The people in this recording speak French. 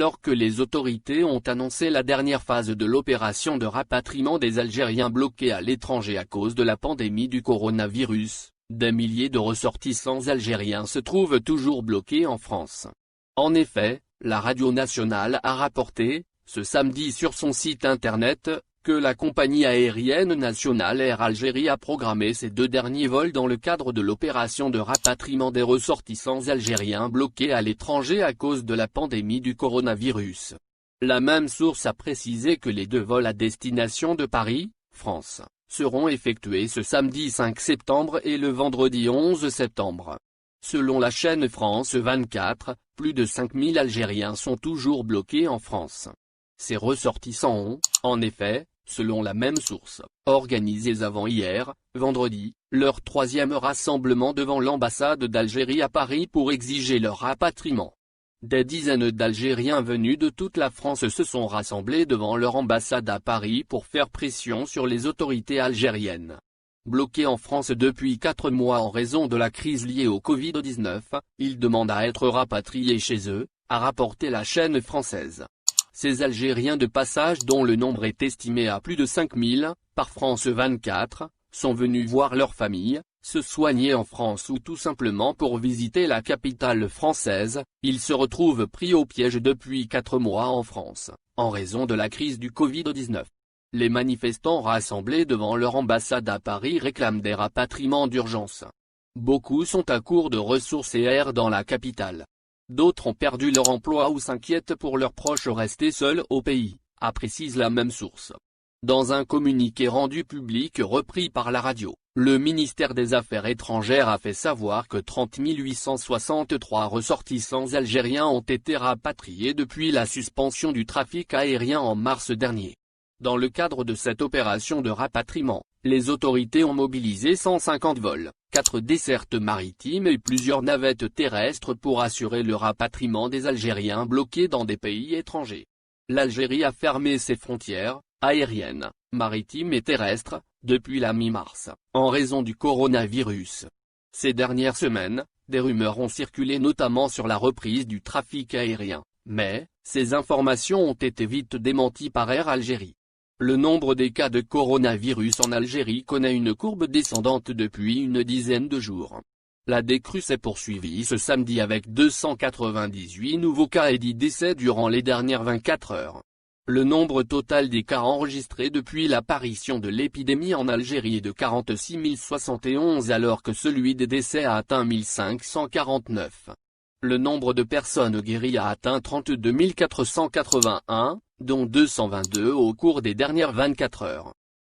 alors que les autorités ont annoncé la dernière phase de l'opération de rapatriement des Algériens bloqués à l'étranger à cause de la pandémie du coronavirus. Des milliers de ressortissants algériens se trouvent toujours bloqués en France. En effet, la radio nationale a rapporté, ce samedi sur son site internet, que la compagnie aérienne nationale Air Algérie a programmé ses 2 derniers vols dans le cadre de l'opération de rapatriement des ressortissants algériens bloqués à l'étranger à cause de la pandémie du coronavirus. La même source a précisé que les 2 vols à destination de Paris, France, seront effectués ce samedi 5 septembre et le vendredi 11 septembre. Selon la chaîne France 24, plus de 5000 Algériens sont toujours bloqués en France. Ces ressortissants ont, en effet, selon la même source, organisé avant-hier, vendredi, leur 3e rassemblement devant l'ambassade d'Algérie à Paris pour exiger leur rapatriement. Des dizaines d'Algériens venus de toute la France se sont rassemblés devant leur ambassade à Paris pour faire pression sur les autorités algériennes. Bloqués en France depuis 4 mois en raison de la crise liée au Covid-19, ils demandent à être rapatriés chez eux, a rapporté la chaîne française. Ces Algériens de passage, dont le nombre est estimé à plus de 5000, par France 24, sont venus voir leur famille, se soigner en France ou tout simplement pour visiter la capitale française. Ils se retrouvent pris au piège depuis 4 mois en France, en raison de la crise du Covid-19. Les manifestants rassemblés devant leur ambassade à Paris réclament des rapatriements d'urgence. Beaucoup sont à court de ressources et air dans la capitale. D'autres ont perdu leur emploi ou s'inquiètent pour leurs proches restés seuls au pays, a précise la même source. Dans un communiqué rendu public repris par la radio, le ministère des Affaires étrangères a fait savoir que 30 863 ressortissants algériens ont été rapatriés depuis la suspension du trafic aérien en mars dernier. Dans le cadre de cette opération de rapatriement, les autorités ont mobilisé 150 vols, 4 dessertes maritimes et plusieurs navettes terrestres pour assurer le rapatriement des Algériens bloqués dans des pays étrangers. L'Algérie a fermé ses frontières, aériennes, maritimes et terrestres, depuis la mi-mars, en raison du coronavirus. Ces dernières semaines, des rumeurs ont circulé notamment sur la reprise du trafic aérien, mais, ces informations ont été vite démenties par Air Algérie. Le nombre des cas de coronavirus en Algérie connaît une courbe descendante depuis une dizaine de jours. La décrue s'est poursuivie ce samedi avec 298 nouveaux cas et 10 décès durant les dernières 24 heures. Le nombre total des cas enregistrés depuis l'apparition de l'épidémie en Algérie est de 46 071 alors que celui des décès a atteint 1549. Le nombre de personnes guéries a atteint 32 481, dont 222 au cours des dernières 24 heures.